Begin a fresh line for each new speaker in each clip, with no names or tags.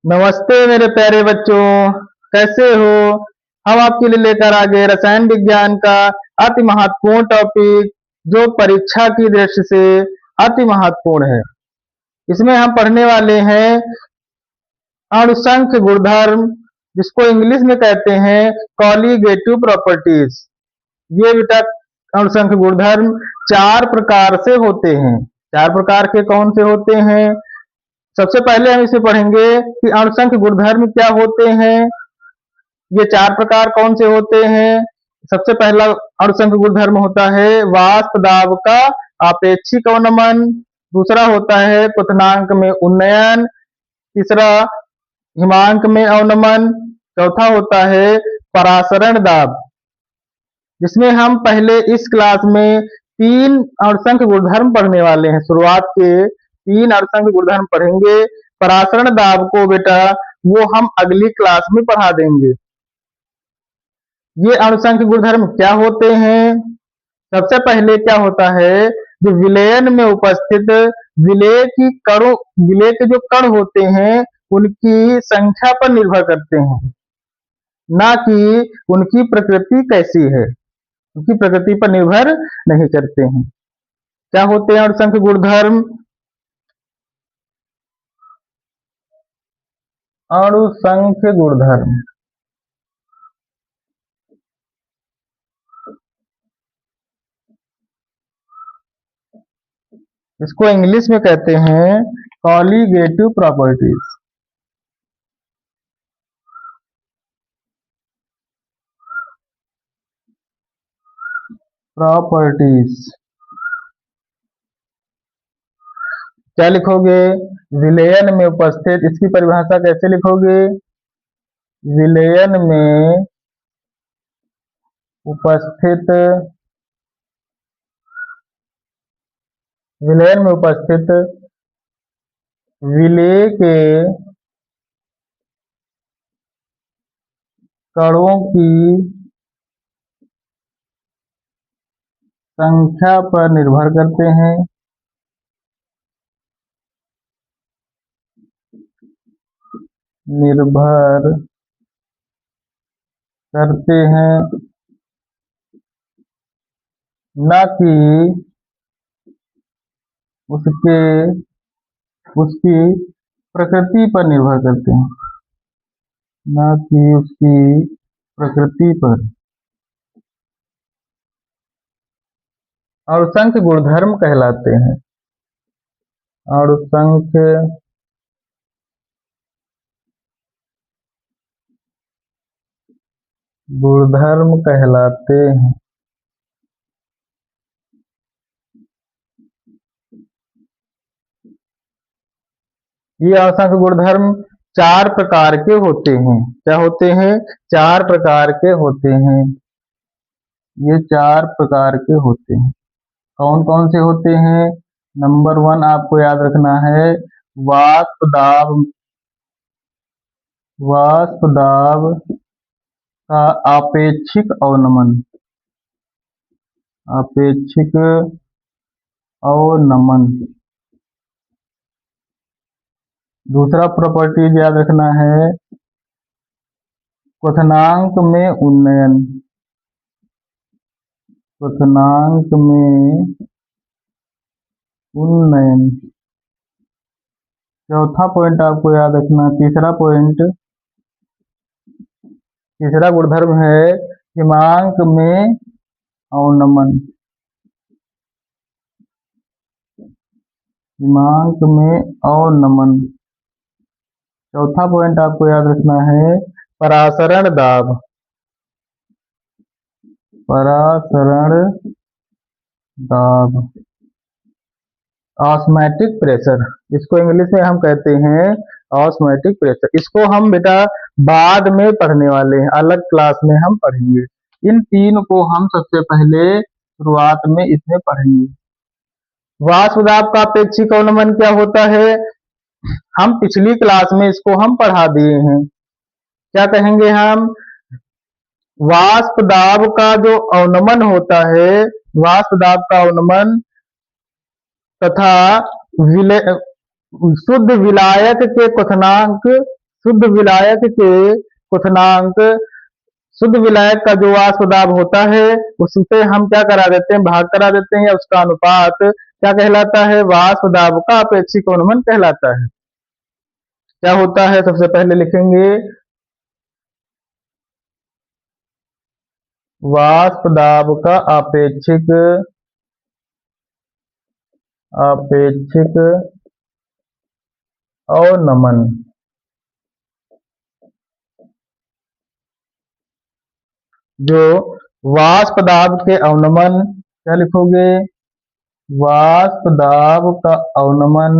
नमस्ते मेरे प्यारे बच्चों, कैसे हो। हम आपके लिए लेकर आ गए रसायन विज्ञान का अति महत्वपूर्ण टॉपिक, जो परीक्षा की दृष्टि से अति महत्वपूर्ण है। इसमें हम पढ़ने वाले हैं अणुसंख्य गुणधर्म, जिसको इंग्लिश में कहते हैं कॉलीगेटिव प्रॉपर्टीज। ये बेटा अणुसंख्य गुणधर्म चार प्रकार से होते हैं। चार प्रकार के कौन से होते हैं? सबसे पहले हम इसे पढ़ेंगे कि अणुसंख्य गुणधर्म क्या होते हैं। ये चार प्रकार कौन से होते हैं? सबसे पहला अणुसंख्य गुणधर्म होता है वाष्प दाब का आपेक्षिक अवनमन। दूसरा होता है क्वथनांक में उन्नयन। तीसरा हिमांक में अवनमन। चौथा होता है परासरण दाब, जिसमें हम पहले इस क्लास में तीन अणुसंख्य गुणधर्म पढ़ने वाले हैं। शुरुआत के तीन अणुसंख्य गुणधर्म पढ़ेंगे। परासरण दाब को बेटा वो हम अगली क्लास में पढ़ा देंगे। ये अणुसंख्य गुणधर्म क्या होते हैं? सबसे पहले क्या होता है, जो विलयन में उपस्थित विलेय के जो कण होते हैं उनकी संख्या पर निर्भर करते हैं, ना कि उनकी प्रकृति कैसी है। उनकी प्रकृति पर निर्भर नहीं करते हैं। क्या होते हैं अणुसंख्य गुणधर्म? अणुसंख्य गुणधर्म इसको इंग्लिश में कहते हैं कॉलीगेटिव प्रॉपर्टीज। क्या लिखोगे? विलयन में उपस्थित। इसकी परिभाषा कैसे लिखोगे? विलयन में उपस्थित विलेय के कणों की संख्या पर निर्भर करते हैं। न कि उसकी प्रकृति पर निर्भर करते हैं। न कि उसकी प्रकृति पर। अणुसंख्य गुणधर्म कहलाते हैं। अणुसंख्य गुणधर्म कहलाते हैं। ये अणुसंख्य गुणधर्म चार प्रकार के होते हैं। क्या होते हैं? चार प्रकार के होते हैं। ये चार प्रकार के होते हैं। कौन कौन से होते हैं? नंबर 1 आपको याद रखना है वाष्प दाब का आपेक्षिक अवनमन। दूसरा प्रॉपर्टीज याद रखना है क्वथनांक में उन्नयन। चौथा पॉइंट आपको याद रखना, तीसरा गुणधर्म है हिमांक में अवनमन। चौथा पॉइंट आपको याद रखना है परासरण दाब। ऑस्मैटिक प्रेशर, इसको इंग्लिश में हम कहते हैं ऑस्मैटिक प्रेशर। इसको हम बेटा बाद में पढ़ने वाले हैं, अलग क्लास में हम पढ़ेंगे। इन तीन को हम सबसे पहले शुरुआत में इसमें पढ़ेंगे। वाष्प दाब का अपेक्षिक अवनमन क्या होता है? हम पिछली क्लास में इसको हम पढ़ा दिए हैं। क्या कहेंगे हम? वाष्प दाब का जो अवनमन होता है, वाष्प दाब का अवनमन तथा शुद्ध विलायक के क्वथनांक शुद्ध विलायक के क्वथनांक, शुद्ध विलायक का जो वाष्प दाब होता है उससे हम क्या करा देते हैं, भाग करा देते हैं, या उसका अनुपात क्या कहलाता है, वाष्प दाब का अपेक्षिक अवनमन कहलाता है। क्या होता है, सबसे पहले लिखेंगे वाष्प दाब का अपेक्षिक अवनमन। जो वाष्प दाब के अवनमन, क्या लिखोगे, वाष्प दाब का अवनमन,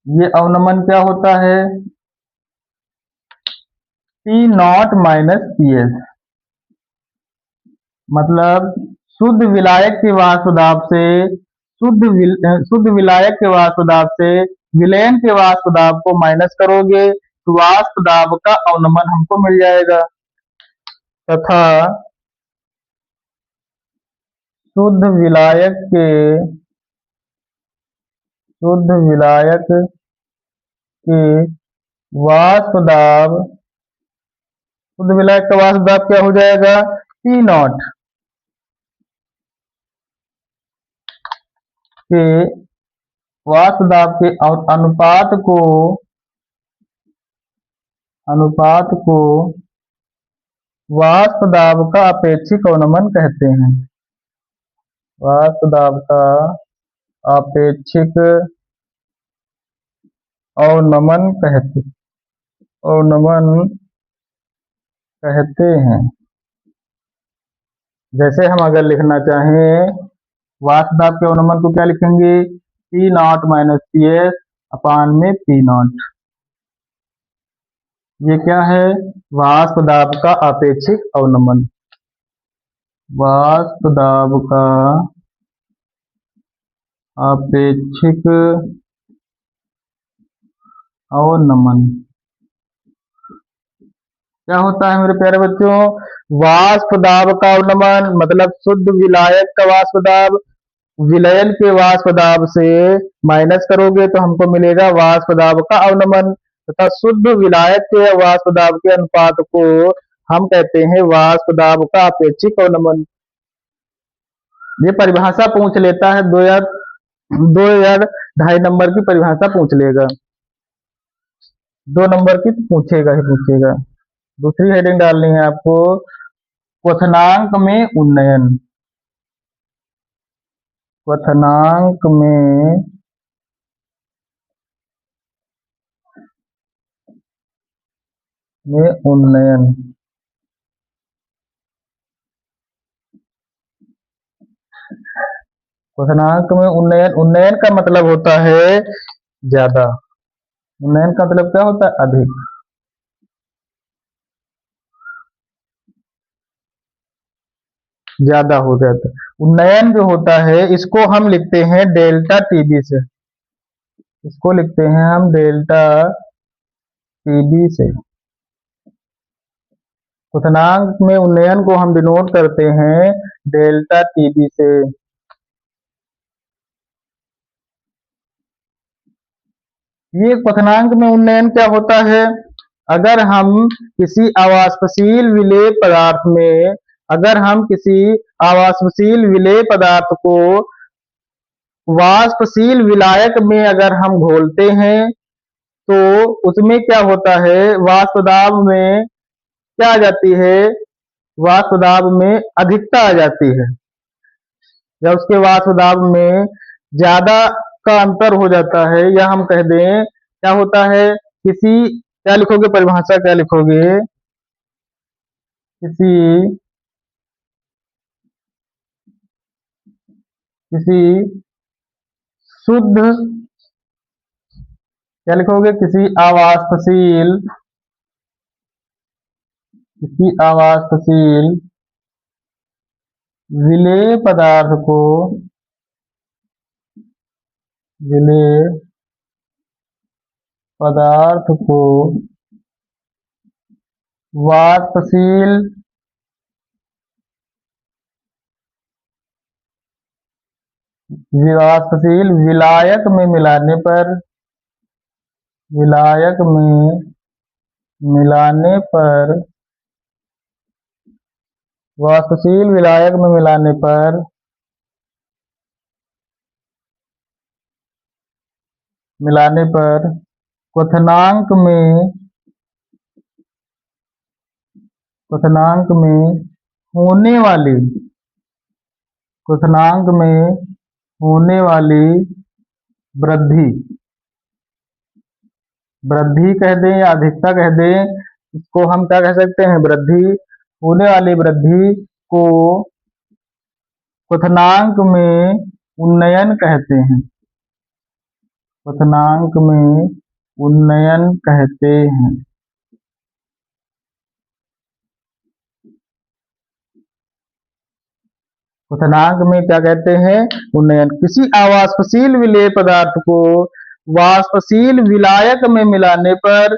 ये अवनमन क्या होता है, P नॉट माइनस PS। मतलब शुद्ध विलायक के वाष्प दाब से शुद्ध विलायक के वाष्प दाब से विलयन के वाष्प दाब को माइनस करोगे तो वाष्प दाब का अवनमन हमको मिल जाएगा। तथा शुद्ध विलायक के वाष्प दाब, शुद्ध विलायक का वाष्प दाब क्या हो जाएगा, P नॉट के वाष्प दाब के अनुपात को वाष्प दाब का अपेक्षिक अवनमन कहते हैं। वाष्प दाब का अपेक्षिक अवनमन कहते हैं। जैसे हम अगर लिखना चाहें वाष्प दाब के अवनमन को क्या लिखेंगे, P नॉट माइनस PS अपान में P नॉट। ये क्या है, वाष्प दाब का अपेक्षिक अवनमन। वाष्प दाब का अपेक्षिक अवनमन क्या होता है मेरे प्यारे बच्चों, वाष्प दाब का अवनमन मतलब शुद्ध विलायक का वाष्प दाब विलयन के वाष्प दाब से माइनस करोगे तो हमको मिलेगा वाष्प दाब का अवनमन, तथा शुद्ध विलायक के वाष्प दाब के अनुपात को हम कहते हैं वाष्प दाब का अपेक्षिक अवनमन। ये परिभाषा पूछ लेता है, 2 या 2.5 नंबर की परिभाषा पूछ लेगा, 2 नंबर की तो पूछेगा ही पूछेगा। दूसरी हेडिंग डालनी है आपको, क्वथनांक में उन्नयन। क्वथनांक में उन्नयन। क्वथनांक में उन्नयन, उन्नयन का मतलब होता है ज्यादा, उन्नयन का मतलब क्या होता है, अधिक। ज्यादा हो जाता है उन्नयन जो होता है, इसको हम लिखते हैं डेल्टा TB से, इसको लिखते हैं हम डेल्टा TB से। क्वथनांक में उन्नयन को हम डिनोट करते हैं डेल्टा TB से। ये क्वथनांक में उन्नयन क्या होता है, अगर हम किसी आवाष्पशील विलेय पदार्थ में, अगर हम किसी आवाष्पशील विलेय पदार्थ को वाष्पशील विलायक में अगर हम घोलते हैं तो उसमें क्या होता है, वाष्प दाब में क्या आ जाती है, वाष्प दाब में अधिकता आ जाती है, या उसके वाष्प दाब में ज्यादा का अंतर हो जाता है, या हम कह दें क्या होता है, किसी, क्या लिखोगे परिभाषा, क्या लिखोगे, किसी किसी शुद्ध, क्या लिखोगे, किसी आवाष्पशील विलेय पदार्थ को, विलेय पदार्थ को वाष्पशील विलायक में मिलाने पर, विलायक में मिलाने पर, वाष्पशील विलायक में मिलाने पर क्वथनांक में होने वाली क्वथनांक में होने वाली वृद्धि वृद्धि कह दें या अधिकता कह दें, इसको हम क्या कह सकते हैं? वृद्धि। होने वाली वृद्धि को क्वथनांक में उन्नयन कहते हैं। क्वथनांक में उन्नयन कहते हैं। क्वथनांक में क्या कहते हैं? उन्नयन। किसी अवाष्पशील विलेय पदार्थ को वाष्पशील विलायक में मिलाने पर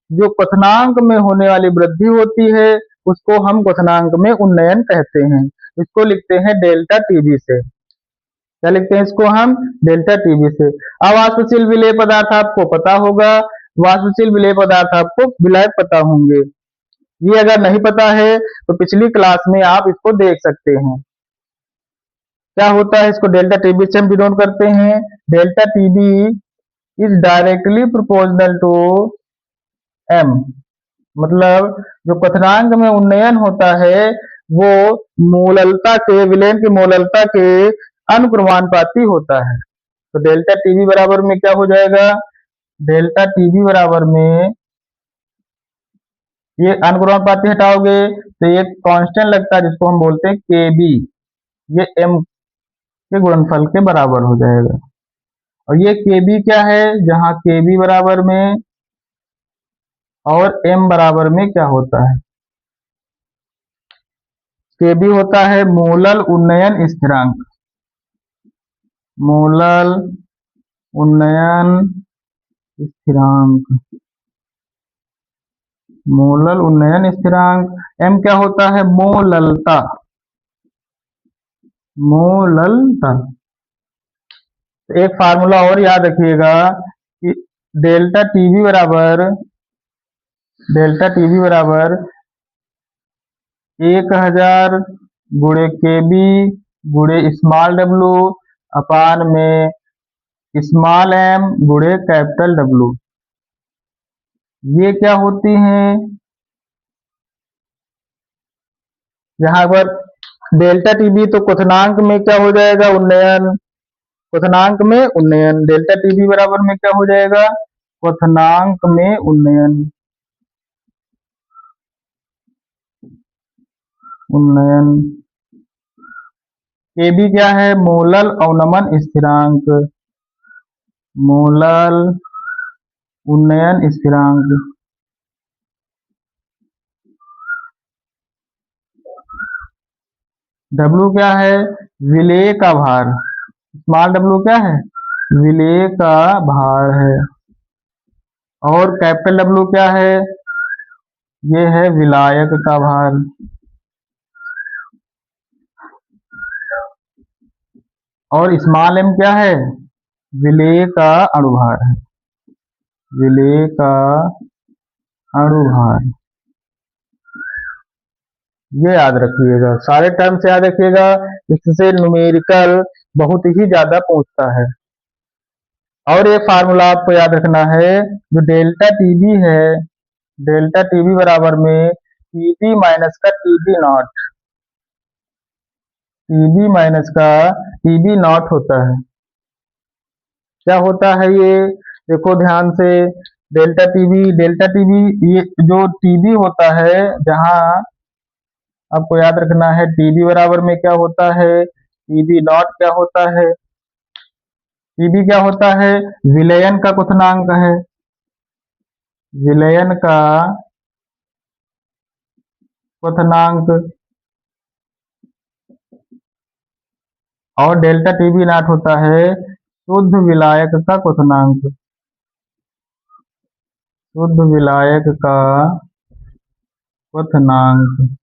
जो क्वथनांक में होने वाली वृद्धि होती है उसको हम क्वथनांक में उन्नयन कहते हैं। इसको लिखते हैं डेल्टा टीबी से। क्या लिखते हैं इसको हम? डेल्टा टीबी से। अवाष्पशील विलेय पदार्थ आपको पता होगा, वाष्पशील विलेय पदार्थ आपको विलायक पता होंगे। ये अगर नहीं पता है तो पिछली क्लास में आप इसको देख सकते हैं। क्या होता है, इसको डेल्टा टीबी से हम डिनोट करते हैं। Delta TB is directly proportional to m. मतलब जो क्वथनांक में उन्नयन होता है वो मोललता के, विलयन की मोललता के अनुक्रमानुपाती होता है। तो डेल्टा टीबी बराबर में क्या हो जाएगा? डेल्टा टीबी बराबर में, ये अनुक्रमानुपाती हटाओगे तो ये कांस्टेंट लगता है जिसको हम बोलते हैं केबी, ये एम के गुणनफल के बराबर हो जाएगा। और ये केबी क्या है? जहां केबी बराबर में और एम बराबर में क्या होता है? केबी होता है मोलल उन्नयन स्थिरांक। मोलल उन्नयन स्थिरांक। मोलल उन्नयन स्थिरांक। एम क्या होता है? मोललता। मोललता। एक फार्मूला और याद रखिएगा कि डेल्टा टीबी बराबर 1000 गुणे केबी गुणे स्मॉल डब्लू अपान में स्मॉल एम गुणे कैपिटल डब्लू। ये क्या होती हैं? यहाँ पर डेल्टा टीबी तो क्वथनांक में क्या हो जाएगा? उन्नयन। क्वथनांक में उन्नयन। डेल्टा टीबी बराबर में क्या हो जाएगा? क्वथनांक में उन्नयन। केबी क्या है? मोलल अवनमन स्थिरांक। मोलल उन्नयन स्थिरांक। डब्लू क्या है? विलेय का भार। स्मॉल डब्लू क्या है? विलेय का भार है। और कैपिटल डब्लू क्या है? ये है विलायक का भार। और स्मॉल एम क्या है? विलेय का अणुभार है। विलेय का अणुभार। ये याद रखिएगा, सारे टर्म्स याद रखिएगा, इससे न्यूमेरिकल बहुत ही ज्यादा पूछता है। और ये फार्मूला आपको याद रखना है, जो डेल्टा टीबी है, डेल्टा टीबी बराबर में टीबी माइनस का टीबी नॉट, टीबी माइनस का टीबी नॉट होता है। क्या होता है ये? देखो ध्यान से, डेल्टा टीबी ये जो टीबी होता है, जहां आपको याद रखना है टीबी बराबर में क्या होता है? टीबी नॉट क्या होता है? टीबी क्या होता है? विलयन का क्वथनांक है। विलयन का क्वथनांक। और डेल्टा टीबी नॉट होता है शुद्ध विलायक का क्वथनांक। शुद्ध विलायक का क्वथनांक।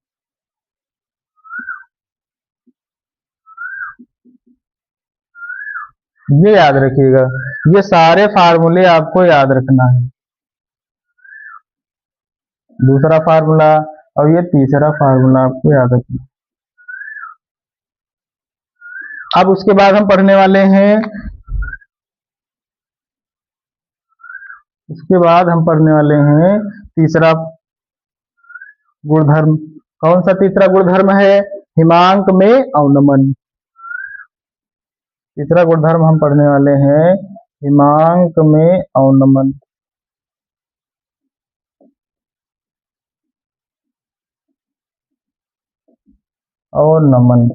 ये याद रखिएगा। ये सारे फार्मूले आपको याद रखना है। दूसरा फार्मूला और ये तीसरा फार्मूला आपको याद रखना। अब उसके बाद हम पढ़ने वाले हैं, उसके बाद हम पढ़ने वाले हैं तीसरा गुणधर्म। कौन सा तीसरा गुणधर्म है? हिमांक में अवनमन। तीसरा गुणधर्म हम पढ़ने वाले हैं हिमांक में अवनमन। और नमन,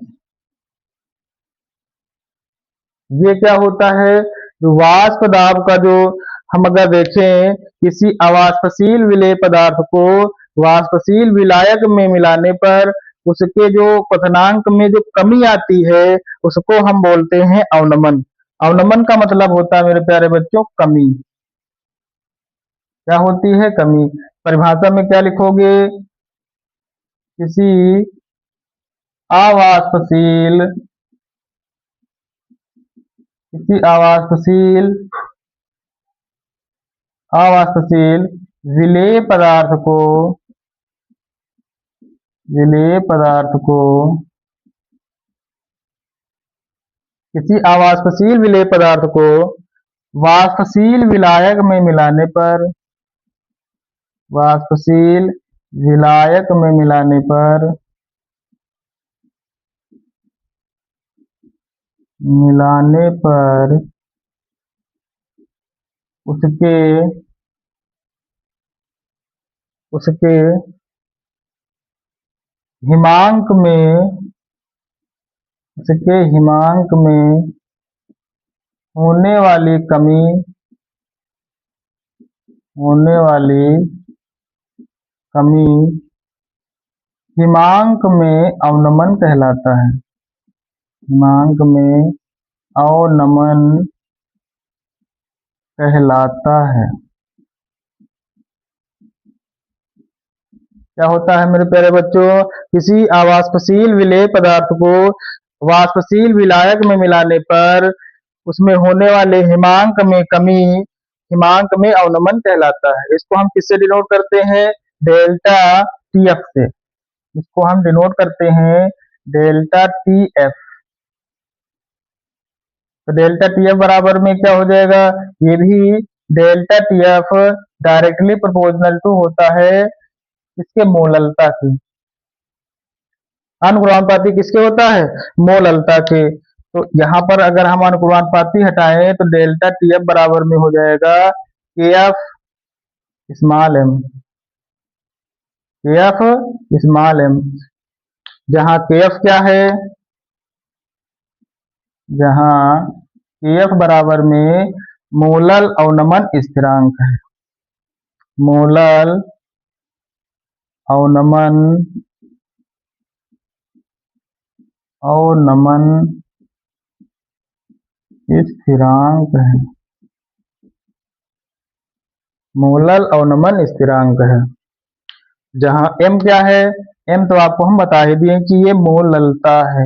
ये क्या होता है? जो वाष्प दाब का जो हम अगर देखें, किसी अवाष्पशील विलेय पदार्थ को वाष्पशील विलायक में मिलाने पर उसके जो क्वथनांक में जो कमी आती है उसको हम बोलते हैं अवनमन। अवनमन का मतलब होता है मेरे प्यारे बच्चों कमी। क्या होती है? कमी। परिभाषा में क्या लिखोगे? किसी अवाष्पशील किसी अवाष्पशील अवाष्पशील विलेय पदार्थ को किसी अवाष्पशील विलेय पदार्थ को वाष्पशील विलायक में मिलाने पर वाष्पशील विलायक में मिलाने पर उसके उसके हिमांक में होने वाली कमी हिमांक में अवनमन कहलाता है। हिमांक में अवनमन कहलाता है। क्या होता है मेरे प्यारे बच्चों? किसी अवाष्पशील विलेय पदार्थ को वाष्पशील विलायक में मिलाने पर उसमें होने वाले हिमांक में कमी हिमांक में अवनमन कहलाता है। इसको हम किससे डिनोट करते हैं? डेल्टा टीएफ से। इसको हम डिनोट करते हैं डेल्टा टीएफ। तो डेल्टा टीएफ बराबर में क्या हो जाएगा? ये भी delta TF directly proportional to होता है इसके मोललता के। अनुक्रमानुपाती किसके होता है? मोललता के। तो यहाँ पर अगर हम अनुक्रमानुपाती हटाएं तो डेल्टा टीएफ बराबर में हो जाएगा KF small m. KF small m, जहाँ केएफ क्या है? जहाँ केएफ बराबर में मोलल अवनमन स्थिरांक है। मोलल अवनमन स्थिरांक है। मोलल अवनमन स्थिरांक है। जहां एम क्या है? एम तो आपको हम बता ही दिए कि ये मोललता है।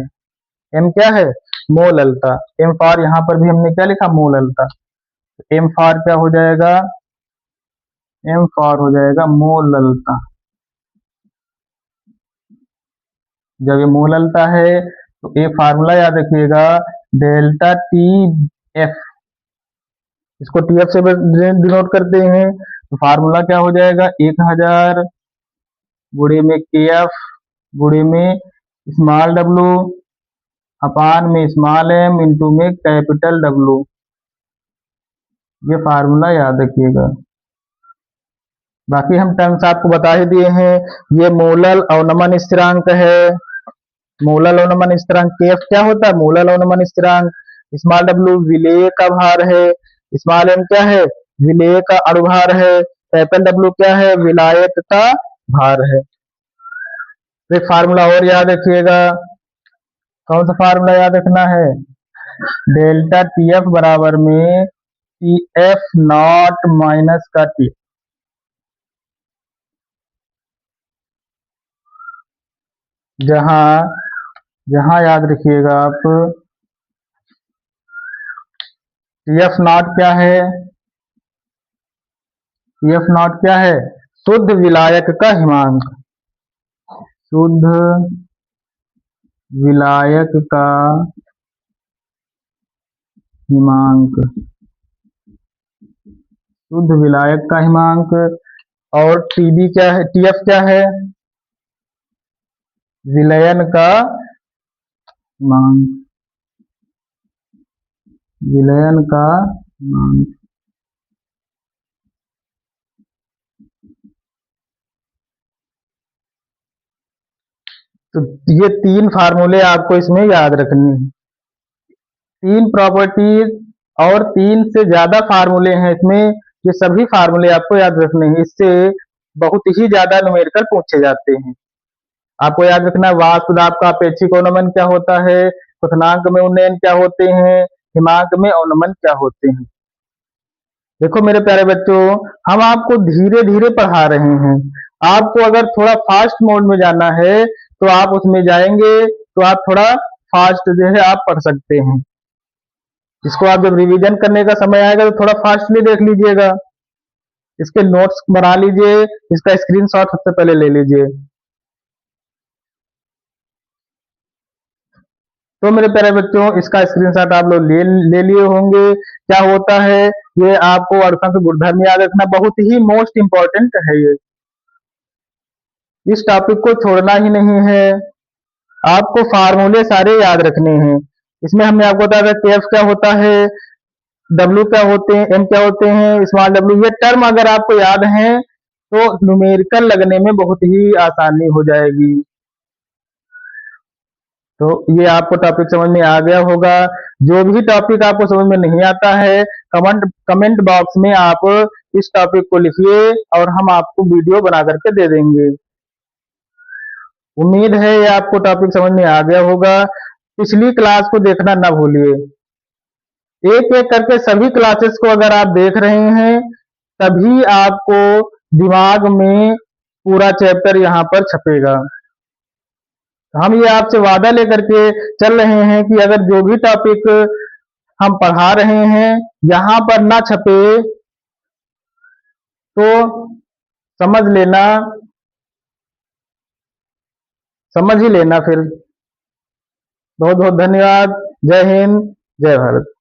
एम क्या है? मोललता। एम फॉर यहाँ पर भी हमने क्या लिखा? मोललता। एम फॉर क्या हो जाएगा? एम फॉर हो जाएगा मोललता। जब ये मोललता है तो ये फार्मूला याद रखिएगा डेल्टा टी एफ। इसको टीएफ से डिनोट करते हैं तो फार्मूला क्या हो जाएगा? 1000 गुणे में केएफ गुणे में स्मॉल डब्लू अपान में स्मॉल एम इंटू में कैपिटल डब्लू। ये फार्मूला याद रखिएगा। बाकी हम टर्म्स आपको बता ही दिए हैं। ये मोलल अवनमन स्थिरांक है। मोलल अवनमन स्थिरांक केएफ क्या होता है? मोलल अवनमन स्थिरांक। स्मॉल डब्लू विलेय का भार है। स्मॉल एम क्या है? विलेय का अणुभार है। कैपिटल डब्लू क्या है? विलायक का भार है। तो एक फार्मूला और याद रखिएगा। कौन सा फार्मूला याद रखना है? डेल्टा टीएफ बराबर में टीएफ नॉट माइनस का टी। जहां याद रखिएगा आप TF नॉट क्या है? TF नॉट क्या है? शुद्ध विलायक का हिमांक। शुद्ध विलायक का हिमांक। शुद्ध विलायक का हिमांक। और TB क्या है? TF क्या है? विलयन का हिमांक। विलयन का हिमांक। तो ये तीन फार्मूले आपको इसमें याद रखने हैं। तीन प्रॉपर्टीज और तीन से ज्यादा फार्मूले हैं इसमें। ये सभी फार्मूले आपको याद रखने हैं। इससे बहुत ही ज्यादा न्यूमेरिकल पूछे जाते हैं। आपको याद रखना है वाष्प दाब का अपेक्षिक अवनमन क्या होता है, क्वथनांक में उन्नयन क्या होते हैं, हिमांक में अवनमन क्या होते हैं। देखो मेरे प्यारे बच्चों, हम आपको धीरे धीरे पढ़ा रहे हैं। आपको अगर थोड़ा फास्ट मोड में जाना है तो आप उसमें जाएंगे, तो आप थोड़ा फास्ट जो है आप पढ़ सकते हैं। इसको आप जब रिवीजन करने का समय आएगा तो थोड़ा फास्टली देख लीजिएगा। इसके नोट्स बना लीजिए, इसका स्क्रीनशॉट सबसे पहले ले लीजिए। तो मेरे प्यारे बच्चों, इसका स्क्रीनशॉट आप लोग ले लिए होंगे। क्या होता है, ये आपको अर्थांश गुणधर्म याद रखना बहुत ही मोस्ट इंपॉर्टेंट है। ये इस टॉपिक को छोड़ना ही नहीं है। आपको फार्मूले सारे याद रखने हैं। इसमें हमने आपको बताया था केएफ क्या होता है, डब्ल्यू क्या होते हैं, एम क्या होते हैं, स्मॉल डब्ल्यू। ये टर्म अगर आपको याद है तो न्यूमेरिकल लगने में बहुत ही आसानी हो जाएगी। तो ये आपको टॉपिक समझ में आ गया होगा। जो भी टॉपिक आपको समझ में नहीं आता है, कमेंट बॉक्स में आप इस टॉपिक को लिखिए और हम आपको वीडियो बना करके दे देंगे। उम्मीद है ये आपको टॉपिक समझ में आ गया होगा। पिछली क्लास को देखना ना भूलिए। एक एक करके सभी क्लासेस को अगर आप देख रहे हैं तभी आपको दिमाग में पूरा चैप्टर यहाँ पर छपेगा। हम ये आपसे वादा लेकर के चल रहे हैं कि अगर जो भी टॉपिक हम पढ़ा रहे हैं यहाँ पर ना छपे तो समझ लेना, समझ ही लेना फिर। बहुत बहुत धन्यवाद। जय हिंद, जय भारत।